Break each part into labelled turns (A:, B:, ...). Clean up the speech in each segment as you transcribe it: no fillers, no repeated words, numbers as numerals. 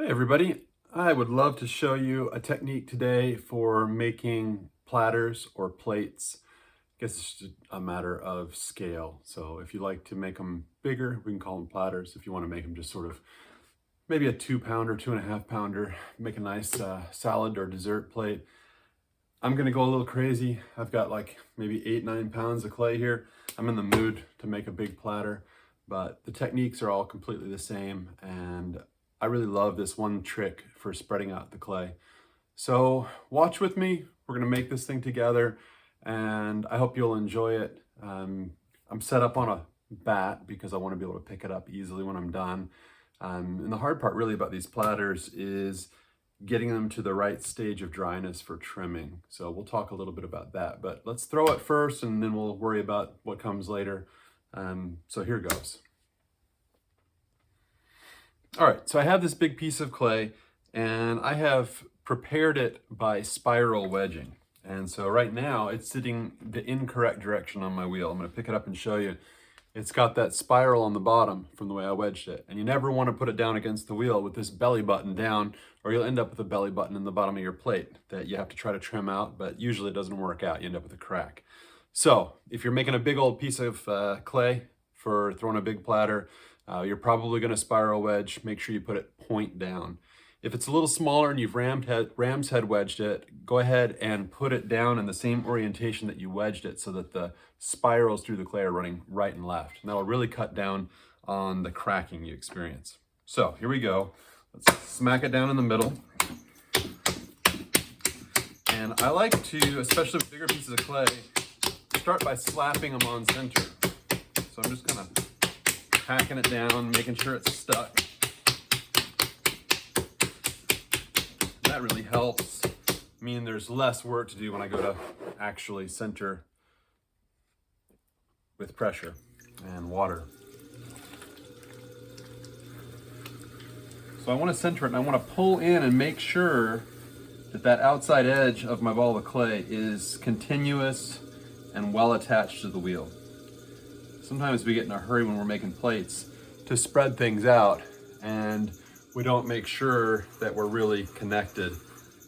A: Hey everybody, I would love to show you a technique today for making platters or plates. I guess it's just a matter of scale. So if you like to make them bigger, we can call them platters. If you want to make them just sort of maybe a 2 pounder, 2.5 pounder, make a nice salad or dessert plate. I'm gonna go a little crazy. I've got like maybe 8-9 pounds of clay here. I'm in the mood to make a big platter, but the techniques are all completely the same. And I really love this one trick for spreading out the clay. So watch with me. We're gonna make this thing together and I hope you'll enjoy it. I'm set up on a bat because I wanna be able to pick it up easily when I'm done. And the hard part really about these platters is getting them to the right stage of dryness for trimming. So we'll talk a little bit about that, but let's throw it first and then we'll worry about what comes later. So here goes. All right, so I have this big piece of clay and I have prepared it by spiral wedging. And so right now it's sitting the incorrect direction on my wheel. I'm gonna pick it up and show you. It's got that spiral on the bottom from the way I wedged it. And you never wanna put it down against the wheel with this belly button down, or you'll end up with a belly button in the bottom of your plate that you have to try to trim out, but usually it doesn't work out. You end up with a crack. So if you're making a big old piece of clay for throwing a big platter, you're probably going to spiral wedge. Make sure you put it point down. If it's a little smaller and you've ram's head wedged it, go ahead and put it down in the same orientation that you wedged it so that the spirals through the clay are running right and left. And that will really cut down on the cracking you experience. So here we go. Let's smack it down in the middle. And I like to, especially with bigger pieces of clay, start by slapping them on center. So I'm just kind of hacking it down, making sure it's stuck. That really helps mean there's less work to do when I go to actually center with pressure and water. So I want to center it and I want to pull in and make sure that that outside edge of my ball of clay is continuous and well attached to the wheel. Sometimes we get in a hurry when we're making plates to spread things out and we don't make sure that we're really connected,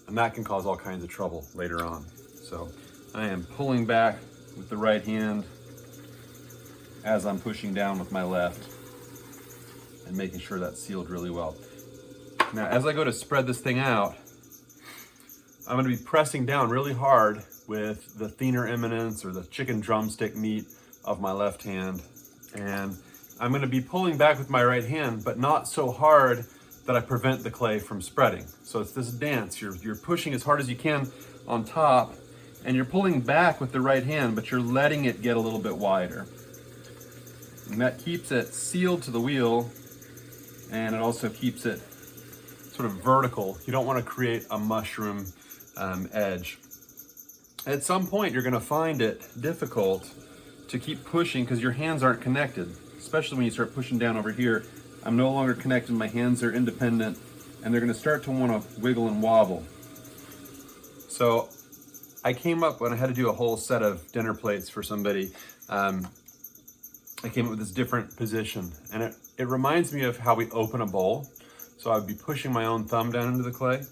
A: and that can cause all kinds of trouble later on. So I am pulling back with the right hand as I'm pushing down with my left and making sure that's sealed really well. Now as I go to spread this thing out, I'm going to be pressing down really hard with the thinner eminence or the chicken drumstick meat of my left hand, and I'm going to be pulling back with my right hand, but not so hard that I prevent the clay from spreading. So it's this dance. You're pushing as hard as you can on top, and you're pulling back with the right hand, but you're letting it get a little bit wider. And that keeps it sealed to the wheel, and it also keeps it sort of vertical. You don't want to create a mushroom edge. At some point, you're going to find it difficult to keep pushing because your hands aren't connected, especially when you start pushing down over here. I'm no longer connected, my hands are independent, and they're gonna start to wanna wiggle and wobble. So I came up when I had to do a whole set of dinner plates for somebody, I came up with this different position, and it reminds me of how we open a bowl. So I'd be pushing my own thumb down into the clay.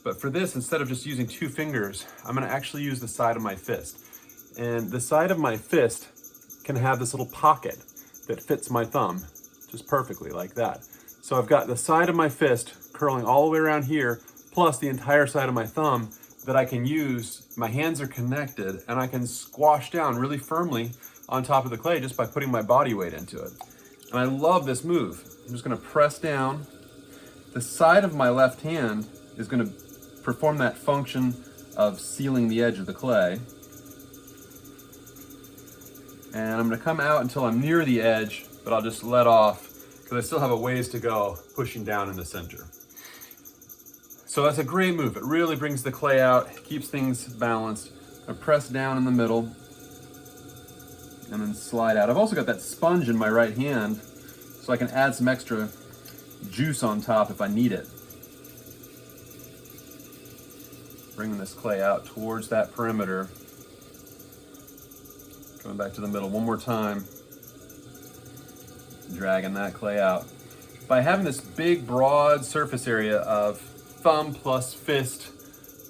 A: But for this, instead of just using 2 fingers, I'm gonna actually use the side of my fist. And the side of my fist can have this little pocket that fits my thumb just perfectly like that. So I've got the side of my fist curling all the way around here, plus the entire side of my thumb that I can use. My hands are connected and I can squash down really firmly on top of the clay just by putting my body weight into it. And I love this move. I'm just gonna press down. The side of my left hand is gonna perform that function of sealing the edge of the clay. And I'm gonna come out until I'm near the edge, but I'll just let off because I still have a ways to go pushing down in the center. So that's a great move. It really brings the clay out, keeps things balanced. I press down in the middle and then slide out. I've also got that sponge in my right hand so I can add some extra juice on top if I need it. Bringing this clay out towards that perimeter. Going back to the middle one more time. Dragging that clay out. by having this big broad surface area of thumb plus fist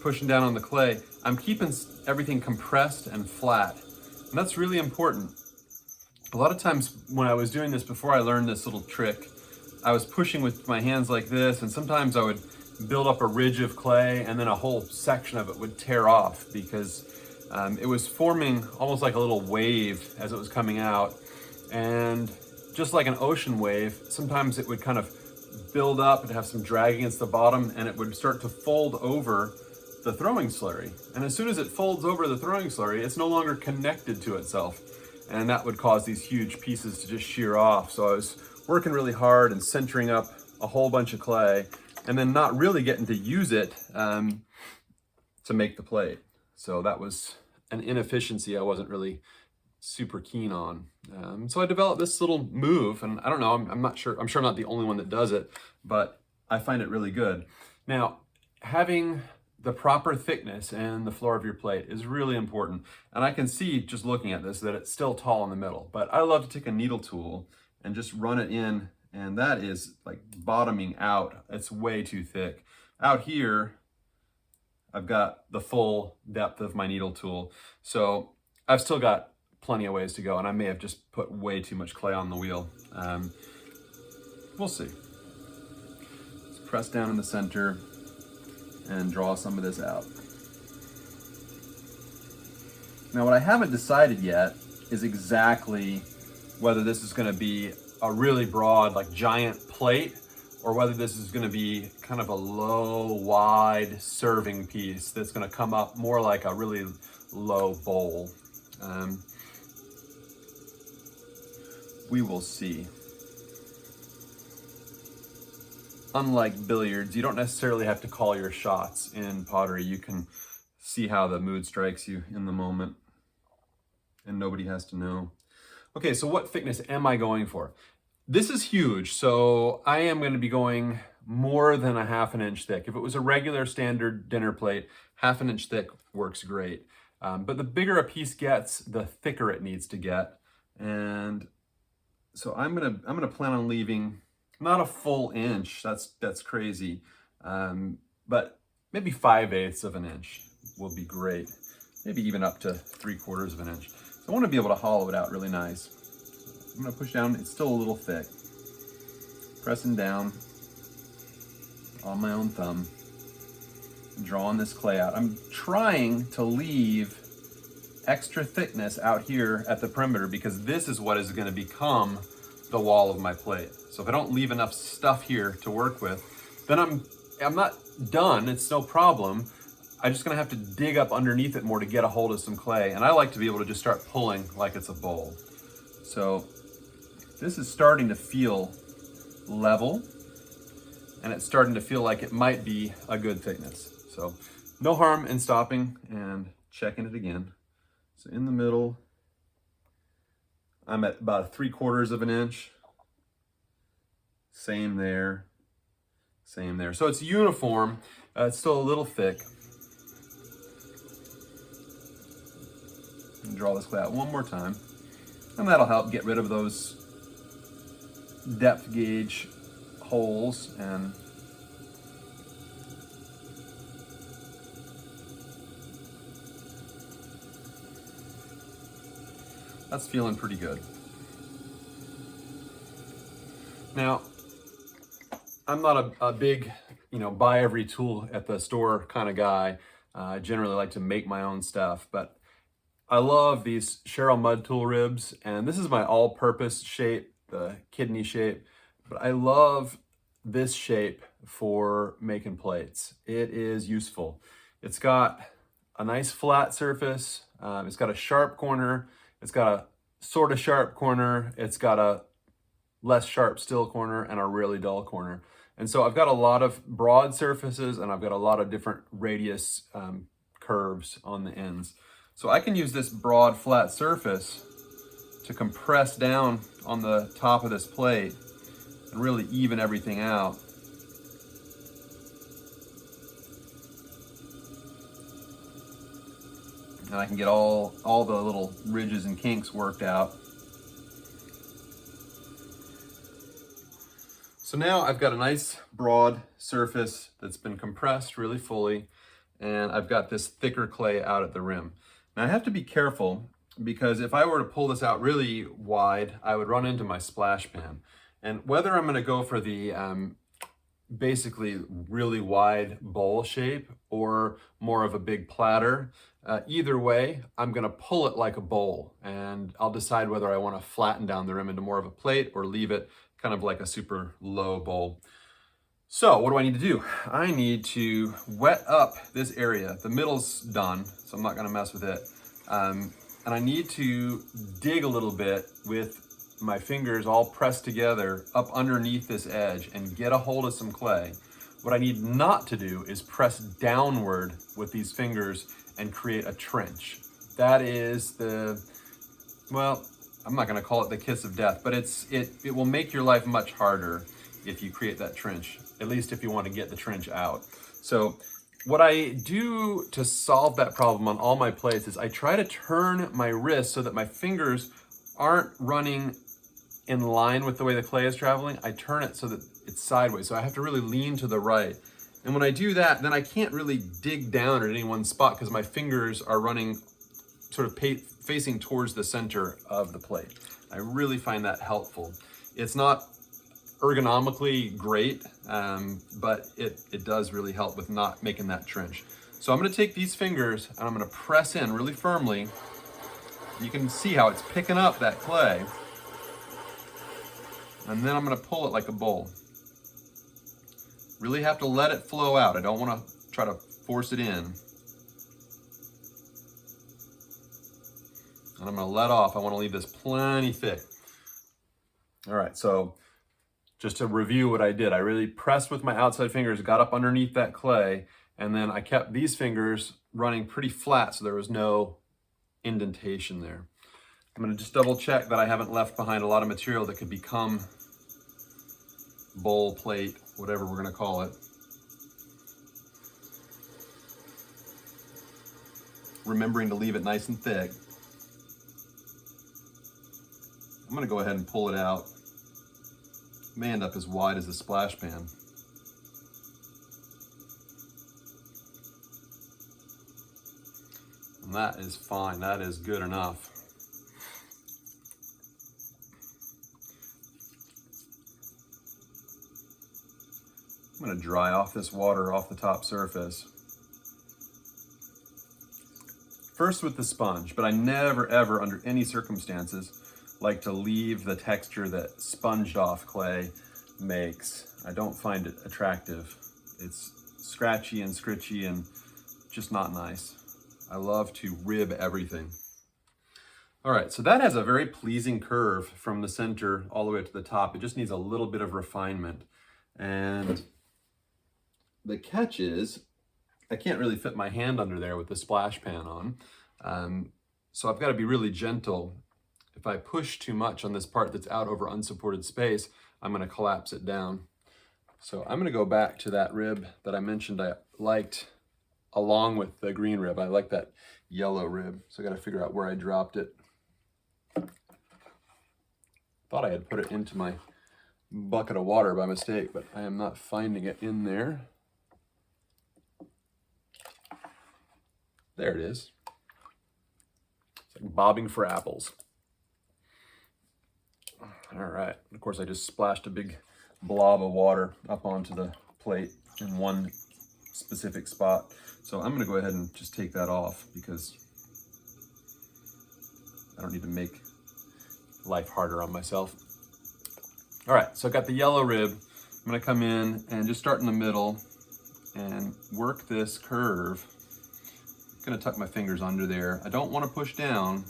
A: pushing down on the clay, I'm keeping everything compressed and flat. And that's really important. A lot of times when I was doing this before I learned this little trick, I was pushing with my hands like this, and sometimes I would build up a ridge of clay and then a whole section of it would tear off because it was forming almost like a little wave as it was coming out. And just like an ocean wave, sometimes it would kind of build up and have some drag against the bottom, and it would start to fold over the throwing slurry. And as soon as it folds over the throwing slurry, it's no longer connected to itself. And that would cause these huge pieces to just shear off. So I was working really hard and centering up a whole bunch of clay and then not really getting to use it to make the plate. So that was an inefficiency I wasn't really super keen on. So I developed this little move, and I don't know, I'm not sure, I'm sure I'm not the only one that does it, but I find it really good. Now, having the proper thickness in the floor of your plate is really important. And I can see just looking at this that it's still tall in the middle, but I love to take a needle tool and just run it in, and that is like bottoming out. It's way too thick. Out here, I've got the full depth of my needle tool. So I've still got plenty of ways to go, and I may have just put way too much clay on the wheel. We'll see. Let's press down in the center and draw some of this out. Now, what I haven't decided yet is exactly whether this is going to be a really broad, like giant plate, or whether this is going to be kind of a low, wide serving piece that's going to come up more like a really low bowl. We will see. Unlike billiards, you don't necessarily have to call your shots in pottery. You can see how the mood strikes you in the moment, and nobody has to know. Okay, so what thickness am I going for? This is huge, so I am going to be going more than a 1/2 inch thick. If it was a regular standard dinner plate, 1/2 inch thick works great. But the bigger a piece gets, the thicker it needs to get. And so I'm gonna plan on leaving not a full inch. That's crazy, but maybe 5/8 of an inch will be great. Maybe even up to 3/4 of an inch. So I want to be able to hollow it out really nice. I'm gonna push down. It's still a little thick. Pressing down on my own thumb, drawing this clay out. I'm trying to leave extra thickness out here at the perimeter because this is what is going to become the wall of my plate. So if I don't leave enough stuff here to work with, then I'm not done. It's no problem. I'm just going to have to dig up underneath it more to get a hold of some clay. And I like to be able to just start pulling like it's a bowl. So this is starting to feel level, and it's starting to feel like it might be a good thickness. So no harm in stopping and checking it again. So in the middle, I'm at about 3/4 of an inch. Same there, same there. So it's uniform. It's still a little thick. And draw this clay out one more time, and that'll help get rid of those depth gauge holes. And that's feeling pretty good. Now, I'm not a big, buy every tool at the store kind of guy. I generally like to make my own stuff, but I love these Cheryl mud tool ribs, and this is my all-purpose shape, the kidney shape, but I love this shape for making plates. It is useful. It's got a nice flat surface. It's got a sharp corner. It's got a sort of sharp corner. It's got a less sharp still corner and a really dull corner. And so I've got a lot of broad surfaces, and I've got a lot of different radius curves on the ends. So I can use this broad flat surface to compress down on the top of this plate and really even everything out. And I can get all the little ridges and kinks worked out. So So now I've got a nice broad surface that's been compressed really fully, and I've got this thicker clay out at the rim. Now I have to be careful because if I were to pull this out really wide, I would run into my splash pan. And whether I'm gonna go for the basically really wide bowl shape or more of a big platter, either way, I'm gonna pull it like a bowl, and I'll decide whether I wanna flatten down the rim into more of a plate or leave it kind of like a super low bowl. So what do I need to do? I need to wet up this area. The middle's done, so I'm not gonna mess with it. And I need to dig a little bit with my fingers all pressed together up underneath this edge and get a hold of some clay. What I need not to do is press downward with these fingers and create a trench. That is the, well, I'm not gonna call it the kiss of death, but it will make your life much harder if you create that trench, at least if you want to get the trench out. So what I do to solve that problem on all my plates is I try to turn my wrist so that my fingers aren't running in line with the way the clay is traveling. I turn it so that it's sideways, so I have to really lean to the right. And when I do that, then I can't really dig down at any one spot because my fingers are running sort of facing towards the center of the plate. I really find that helpful. It's not ergonomically great, but it does really help with not making that trench. So I'm gonna take these fingers and I'm gonna press in really firmly. You can see how it's picking up that clay. And then I'm gonna pull it like a bowl. Really have to let it flow out. I don't wanna try to force it in. And I'm gonna let off. I wanna leave this plenty thick. All right, so just to review what I did, I really pressed with my outside fingers, got up underneath that clay, and then I kept these fingers running pretty flat so there was no indentation there. I'm gonna just double check that I haven't left behind a lot of material that could become bowl, plate, whatever we're gonna call it. Remembering to leave it nice and thick. I'm gonna go ahead and pull it out. May end up as wide as the splash pan. And that is fine, that is good enough. I'm gonna dry off this water off the top surface. First with the sponge, but I never ever under any circumstances like to leave the texture that sponged off clay makes. I don't find it attractive. It's scratchy and scritchy and just not nice. I love to rib everything. All right, so that has a very pleasing curve from the center all the way to the top. It just needs a little bit of refinement. And the catch is, I can't really fit my hand under there with the splash pan on. So I've got to be really gentle. If I push too much on this part that's out over unsupported space, I'm gonna collapse it down. So I'm gonna go back to that rib that I mentioned I liked along with the green rib. I like that yellow rib, so I gotta figure out where I dropped it. Thought I had put it into my bucket of water by mistake, but I am not finding it in there. There it is. It's like bobbing for apples. All right, of course I just splashed a big blob of water up onto the plate in one specific spot. So I'm gonna go ahead and just take that off because I don't need to make life harder on myself. All right, so I got the yellow rib. I'm gonna come in and just start in the middle and work this curve. I'm gonna tuck my fingers under there. I don't wanna push down.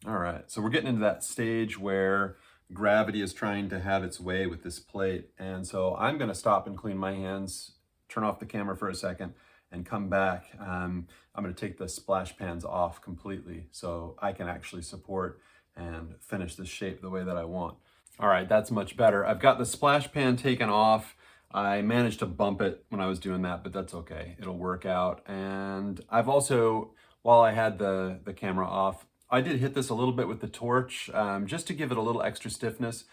A: All right, so we're getting into that stage where gravity is trying to have its way with this plate. And so I'm gonna stop and clean my hands, turn off the camera for a second, and come back. I'm gonna take the splash pans off completely so I can actually support and finish this shape the way that I want. All right, that's much better. I've got the splash pan taken off. I managed to bump it when I was doing that, but that's okay. It'll work out. And I've also, while I had the camera off, I did hit this a little bit with the torch, just to give it a little extra stiffness.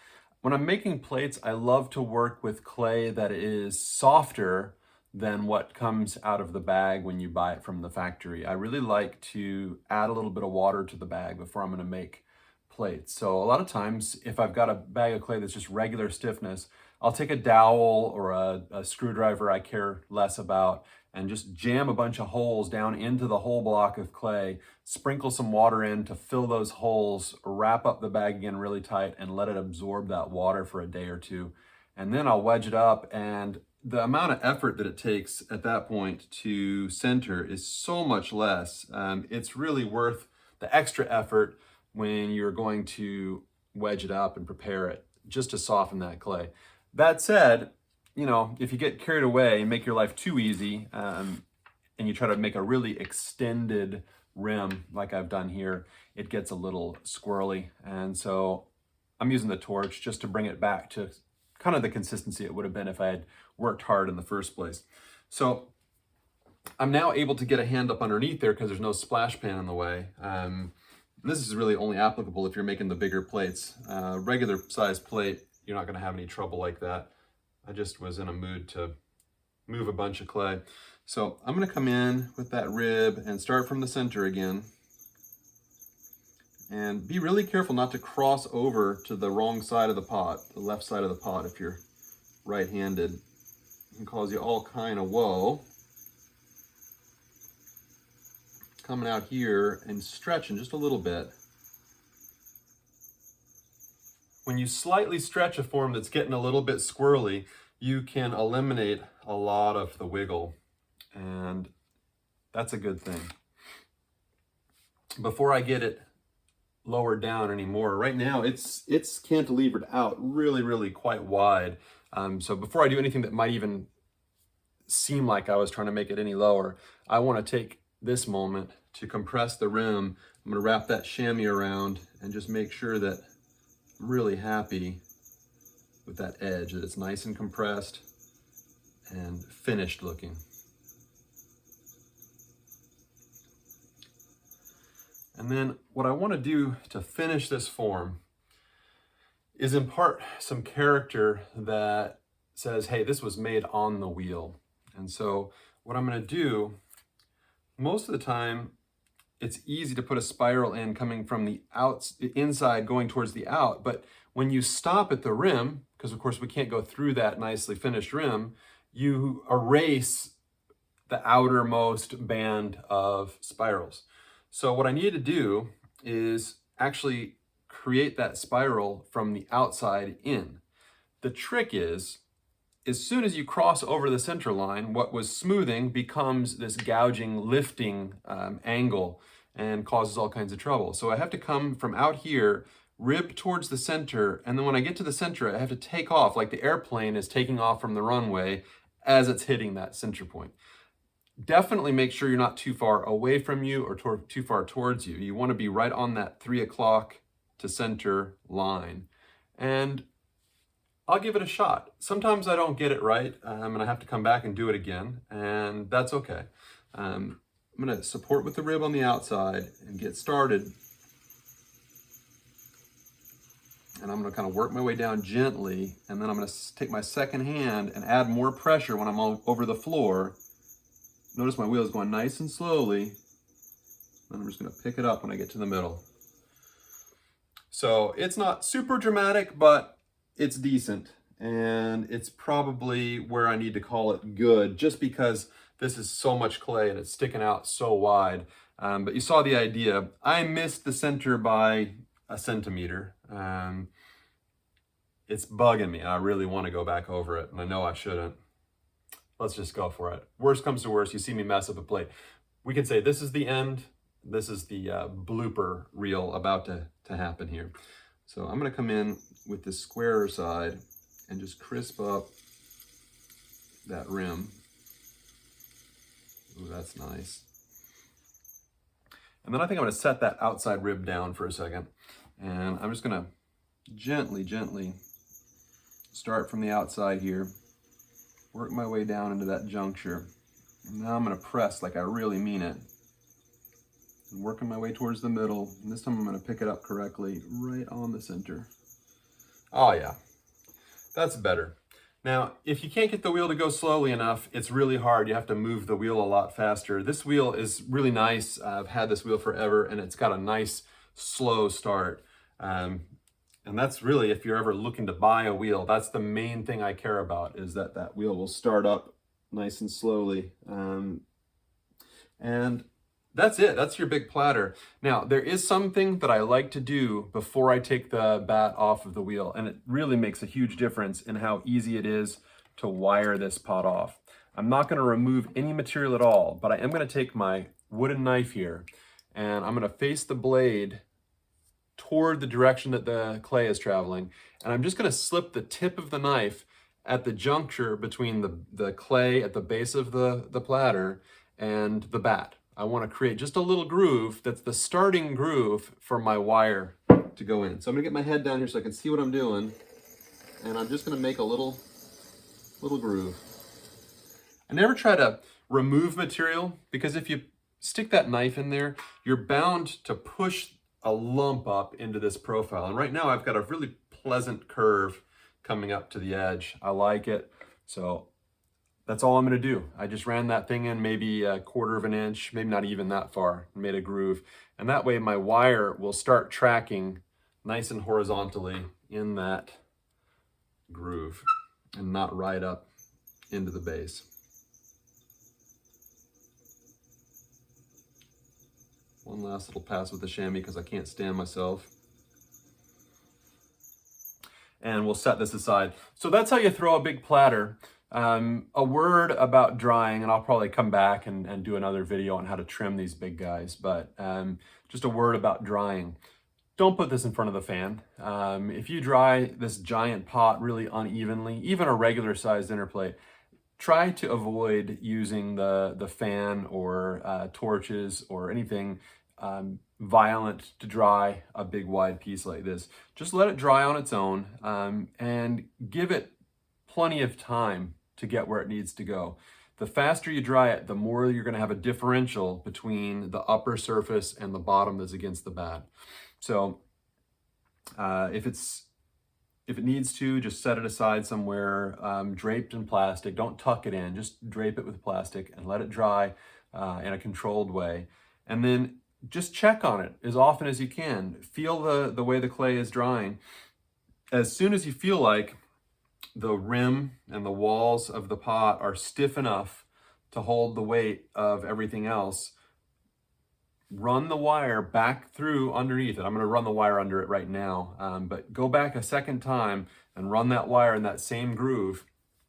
A: When I'm making plates, I love to work with clay that is softer than what comes out of the bag when you buy it from the factory. I really like to add a little bit of water to the bag before I'm gonna make plates. So a lot of times, if I've got a bag of clay that's just regular stiffness, I'll take a dowel or a screwdriver I care less about and just jam a bunch of holes down into the whole block of clay, sprinkle some water in to fill those holes, wrap up the bag again really tight and let it absorb that water for a day or two. And then I'll wedge it up, and the amount of effort that it takes at that point to center is so much less. It's really worth the extra effort when you're going to wedge it up and prepare it just to soften that clay. That said, you know, if you get carried away and make your life too easy, and you try to make a really extended rim like I've done here, it gets a little squirrely. And so I'm using the torch just to bring it back to kind of the consistency it would have been if I had worked hard in the first place. So I'm now able to get a hand up underneath there because there's no splash pan in the way. This is really only applicable if you're making the bigger plates. Regular size plate, you're not gonna have any trouble like that. I just was in a mood to move a bunch of clay. So I'm gonna come in with that rib and start from the center again. And be really careful not to cross over to the wrong side of the pot, the left side of the pot if you're right-handed. It can cause you all kind of woe. Coming out here and stretching just a little bit. When you slightly stretch a form that's getting a little bit squirrely, you can eliminate a lot of the wiggle, and that's a good thing. Before I get it lowered down anymore, right now it's cantilevered out really quite wide. So before I do anything that might even seem like I was trying to make it any lower, I want to take this moment to compress the rim. I'm going to wrap that chamois around and just make sure that I'm really happy with that edge, that it's nice and compressed and finished looking. And then what I want to do to finish this form is impart some character that says, hey, this was made on the wheel. And so what I'm going to do, most of the time, it's easy to put a spiral in coming from the inside going towards the out, but when you stop at the rim, because of course we can't go through that nicely finished rim, you erase the outermost band of spirals. So what I need to do is actually create that spiral from the outside in. The trick is, as soon as you cross over the center line, what was smoothing becomes this gouging, lifting angle and causes all kinds of trouble. So I have to come from out here, rib towards the center, and then when I get to the center, I have to take off like the airplane is taking off from the runway as it's hitting that center point. Definitely make sure you're not too far away from you or too far towards you. You want to be right on that 3 o'clock to center line. And I'll give it a shot. Sometimes I don't get it right, and I have to come back and do it again, and that's okay. I'm gonna support with the rib on the outside and get started. And I'm gonna kind of work my way down gently, and then I'm gonna take my second hand and add more pressure when I'm over the floor. Notice my wheel is going nice and slowly. And I'm just gonna pick it up when I get to the middle. So it's not super dramatic, but it's decent. And it's probably where I need to call it good, just because this is so much clay and it's sticking out so wide. But you saw the idea. I missed the center by a centimeter. It's bugging me. I really want to go back over it, and I know I shouldn't. Let's just go for it. Worst comes to worst, you see me mess up a plate. We can say this is the end. This is the blooper reel about to happen here. So I'm gonna come in with the squarer side and just crisp up that rim. Ooh, that's nice. And then I think I'm gonna set that outside rib down for a second. And I'm just gonna gently start from the outside here. work my way down into that juncture. And now I'm gonna press like I really mean it. And working my way towards the middle. And this time I'm gonna pick it up correctly, right on the center. Oh yeah, that's better. Now, if you can't get the wheel to go slowly enough, it's really hard. You have to move the wheel a lot faster. This wheel is really nice. I've had this wheel forever, and it's got a nice slow start. And that's really, if you're ever looking to buy a wheel, that's the main thing I care about, is that that wheel will start up nice and slowly. And that's it. That's your big platter. Now, there is something that I like to do before I take the bat off of the wheel, and it really makes a huge difference in how easy it is to wire this pot off. I'm not going to remove any material at all, but I am going to take my wooden knife here, and I'm going to face the blade toward the direction that the clay is traveling, and I'm just going to slip the tip of the knife at the juncture between the clay at the base of the platter and the bat. I want to create just a little groove that's the starting groove for my wire to go in. So I'm gonna get my head down here so I can see what I'm doing, and I'm just gonna make a little groove. I never try to remove material, because if you stick that knife in there, you're bound to push a lump up into this profile. And right now I've got a really pleasant curve coming up to the edge. I like it. So that's all I'm gonna do. I just ran that thing in maybe a quarter of an inch, maybe not even that far, made a groove. And that way my wire will start tracking nice and horizontally in that groove and not right up into the base. One last little pass with the chamois because I can't stand myself. And we'll set this aside. So that's how you throw a big platter. A word about drying, and I'll probably come back and do another video on how to trim these big guys, but just a word about drying. Don't put this in front of the fan. If you dry this giant pot really unevenly, even a regular sized dinner plate, try to avoid using the fan or torches or anything violent to dry a big wide piece like this. Just let it dry on its own, and give it plenty of time to get where it needs to go. The faster you dry it, the more you're gonna have a differential between the upper surface and the bottom that's against the bat. So if it needs to, just set it aside somewhere, draped in plastic. Don't tuck it in, just drape it with plastic and let it dry in a controlled way. And then just check on it as often as you can. Feel the way the clay is drying. As soon as you feel like the rim and the walls of the pot are stiff enough to hold the weight of everything else, run the wire back through underneath it. I'm going to run the wire under it right now, but go back a second time and run that wire in that same groove,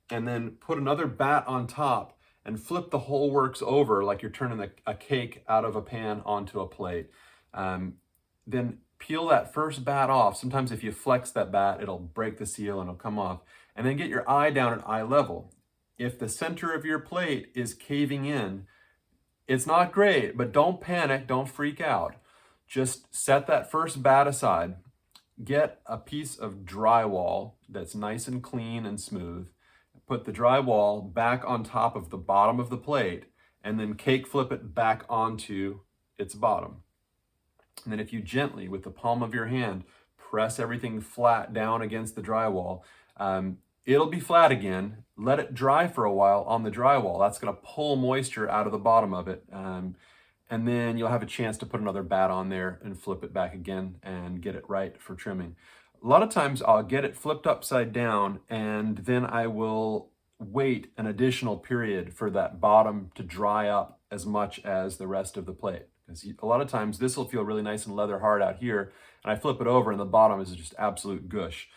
A: and then put another bat on top and flip the whole works over like you're turning a cake out of a pan onto a plate. Then peel that first bat off. Sometimes if you flex that bat, it'll break the seal and it'll come off. And then get your eye down at eye level. If the center of your plate is caving in, it's not great, but don't panic, don't freak out. Just set that first bat aside. Get a piece of drywall that's nice and clean and smooth. Put the drywall back on top of the bottom of the plate, and then cake flip it back onto its bottom. And then if you gently, with the palm of your hand, press everything flat down against the drywall, it'll be flat again. Let it dry for a while on the drywall. That's gonna pull moisture out of the bottom of it. And then you'll have a chance to put another bat on there and flip it back again and get it right for trimming. A lot of times I'll get it flipped upside down, and then I will wait an additional period for that bottom to dry up as much as the rest of the plate. Because a lot of times this will feel really nice and leather hard out here, and I flip it over and the bottom is just absolute gush.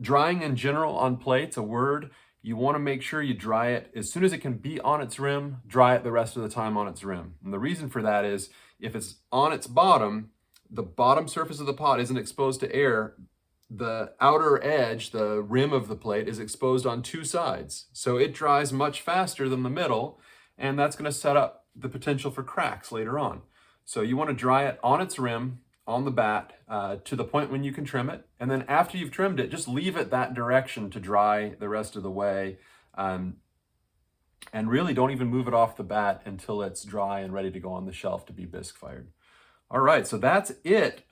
A: Drying in general on plates, a word, you want to make sure you dry it as soon as it can be on its rim, dry it the rest of the time on its rim. And the reason for that is if it's on its bottom, the bottom surface of the pot isn't exposed to air. The outer edge, the rim of the plate, is exposed on two sides. So it dries much faster than the middle, and that's going to set up the potential for cracks later on. So you want to dry it on its rim, on the bat, to the point when you can trim it. And then after you've trimmed it, just leave it that direction to dry the rest of the way. And really don't even move it off the bat until it's dry and ready to go on the shelf to be bisque fired. All right, so that's it.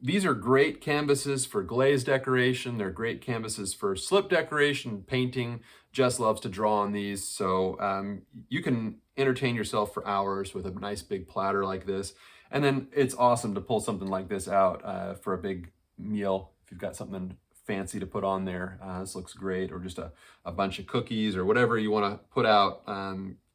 A: These are great canvases for glaze decoration. They're great canvases for slip decoration, painting. Jess loves to draw on these, so you can entertain yourself for hours with a nice big platter like this. And then it's awesome to pull something like this out for a big meal. If you've got something fancy to put on there, this looks great, or just a bunch of cookies or whatever you want to put out.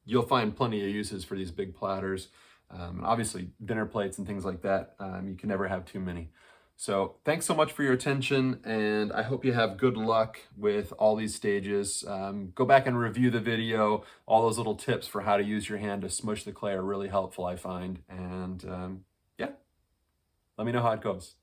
A: You'll find plenty of uses for these big platters. And obviously dinner plates and things like that, you can never have too many. So thanks so much for your attention, and I hope you have good luck with all these stages. Go back and review the video. All those little tips for how to use your hand to smush the clay are really helpful, I find. And yeah, let me know how it goes.